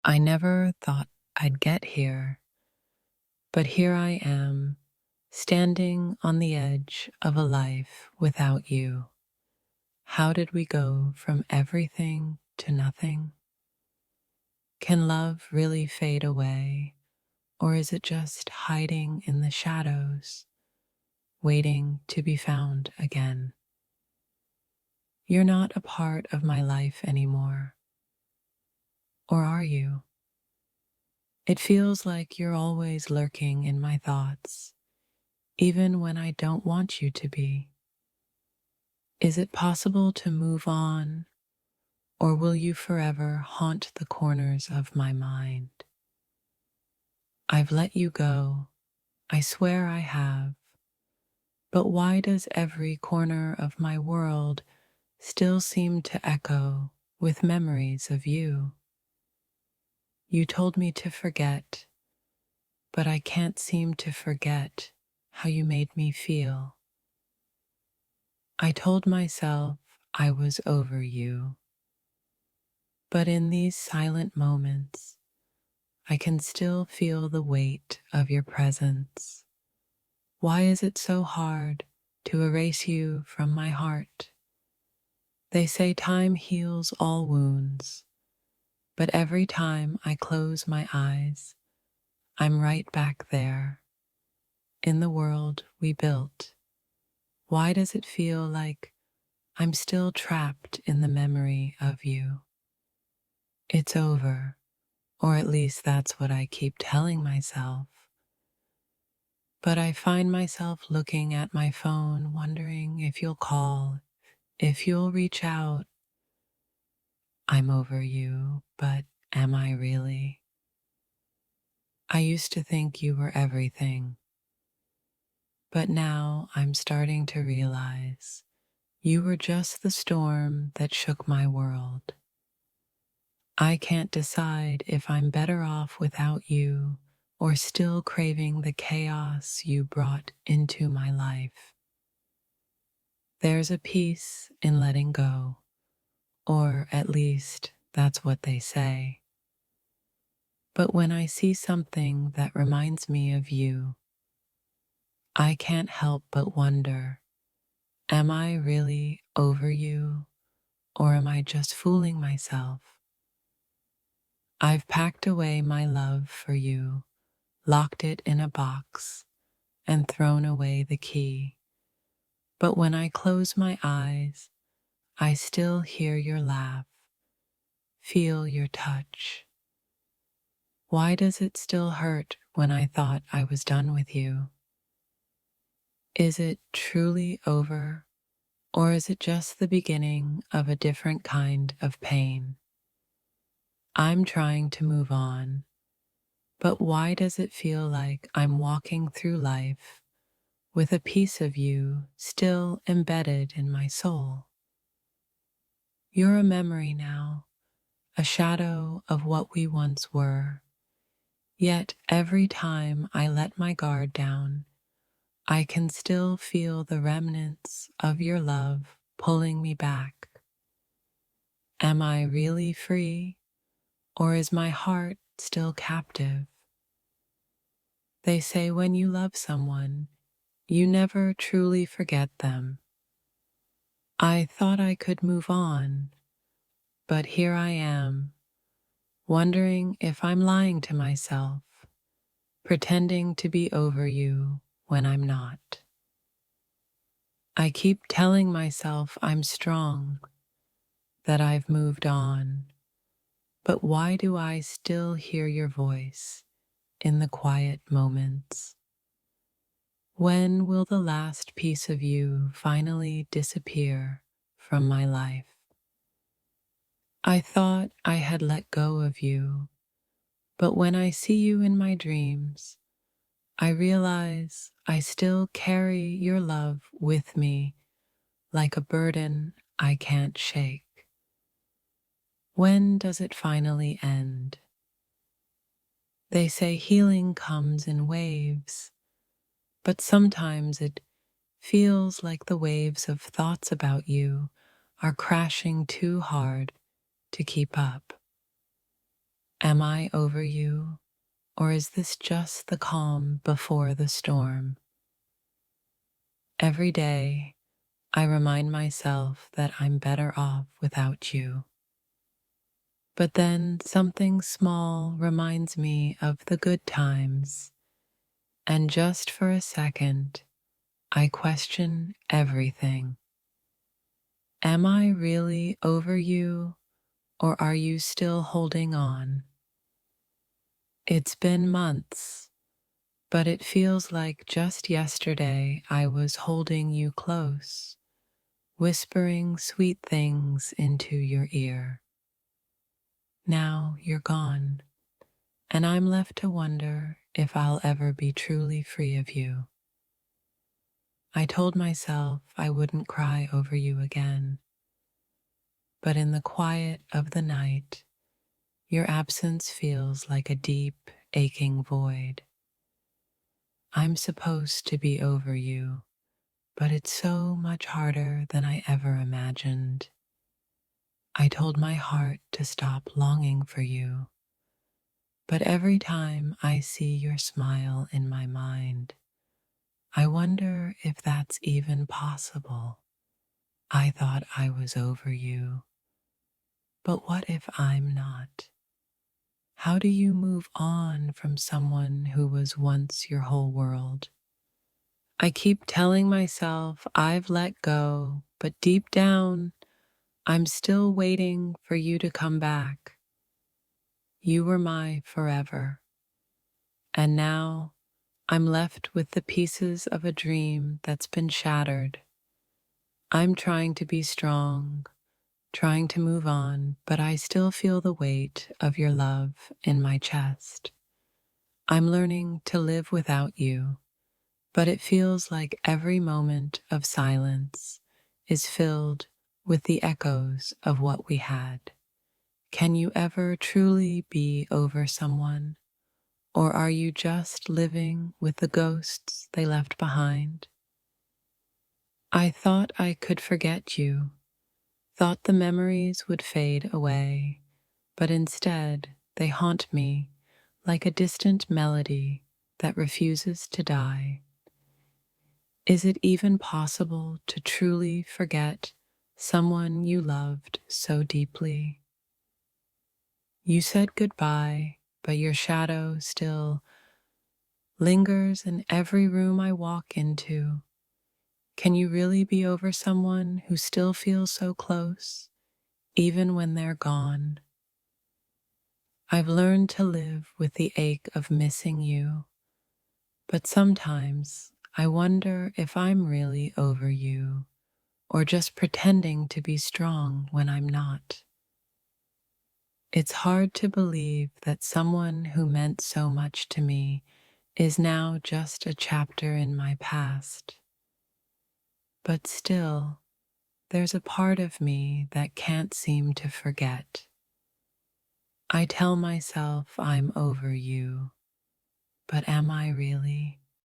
I never thought I'd get here, but here I am, standing on the edge of a life without you. How did we go from everything to nothing? Can love really fade away, or is it just hiding in the shadows, waiting to be found again? You're not a part of my life anymore, or are you? It feels like you're always lurking in my thoughts, even when I don't want you to be. Is it possible to move on, or will you forever haunt the corners of my mind? I've let you go, I swear I have, but why does every corner of my world still seem to echo with memories of you? You told me to forget, but I can't seem to forget how you made me feel. I told myself I was over you, but in these silent moments, I can still feel the weight of your presence. Why is it so hard to erase you from my heart? They say time heals all wounds, but every time I close my eyes, I'm right back there, in the world we built. Why does it feel like I'm still trapped in the memory of you? It's over, or at least that's what I keep telling myself. But I find myself looking at my phone, wondering if you'll call, if you'll reach out. I'm over you, but am I really? I used to think you were everything, but now I'm starting to realize you were just the storm that shook my world. I can't decide if I'm better off without you or still craving the chaos you brought into my life. There's a peace in letting go, or at least that's what they say. But when I see something that reminds me of you, I can't help but wonder, am I really over you, or am I just fooling myself? I've packed away my love for you, locked it in a box, and thrown away the key. But when I close my eyes, I still hear your laugh, feel your touch. Why does it still hurt when I thought I was done with you? Is it truly over, or is it just the beginning of a different kind of pain? I'm trying to move on, but why does it feel like I'm walking through life with a piece of you still embedded in my soul? You're a memory now, a shadow of what we once were. Yet every time I let my guard down, I can still feel the remnants of your love pulling me back. Am I really free, or is my heart still captive? They say when you love someone, you never truly forget them. I thought I could move on, but here I am, wondering if I'm lying to myself, pretending to be over you when I'm not. I keep telling myself I'm strong, that I've moved on, but why do I still hear your voice in the quiet moments? When will the last piece of you finally disappear from my life? I thought I had let go of you, but when I see you in my dreams, I realize I still carry your love with me like a burden I can't shake. When does it finally end? They say healing comes in waves, but sometimes it feels like the waves of thoughts about you are crashing too hard to keep up. Am I over you, or is this just the calm before the storm? Every day, I remind myself that I'm better off without you. But then something small reminds me of the good times, and just for a second, I question everything. Am I really over you, or are you still holding on? It's been months, but it feels like just yesterday I was holding you close, whispering sweet things into your ear. Now you're gone, and I'm left to wonder if I'll ever be truly free of you. I told myself I wouldn't cry over you again, but in the quiet of the night, your absence feels like a deep, aching void. I'm supposed to be over you, but it's so much harder than I ever imagined. I told my heart to stop longing for you, but every time I see your smile in my mind, I wonder if that's even possible. I thought I was over you, but what if I'm not? How do you move on from someone who was once your whole world? I keep telling myself I've let go, but deep down, I'm still waiting for you to come back. You were my forever, and now I'm left with the pieces of a dream that's been shattered. I'm trying to be strong, trying to move on, but I still feel the weight of your love in my chest. I'm learning to live without you, but it feels like every moment of silence is filled with the echoes of what we had. Can you ever truly be over someone, or are you just living with the ghosts they left behind? I thought I could forget you, thought the memories would fade away, but instead they haunt me like a distant melody that refuses to die. Is it even possible to truly forget someone you loved so deeply? You said goodbye, but your shadow still lingers in every room I walk into. Can you really be over someone who still feels so close, even when they're gone? I've learned to live with the ache of missing you, but sometimes I wonder if I'm really over you or just pretending to be strong when I'm not. It's hard to believe that someone who meant so much to me is now just a chapter in my past. But still, there's a part of me that can't seem to forget. I tell myself I'm over you, but am I really?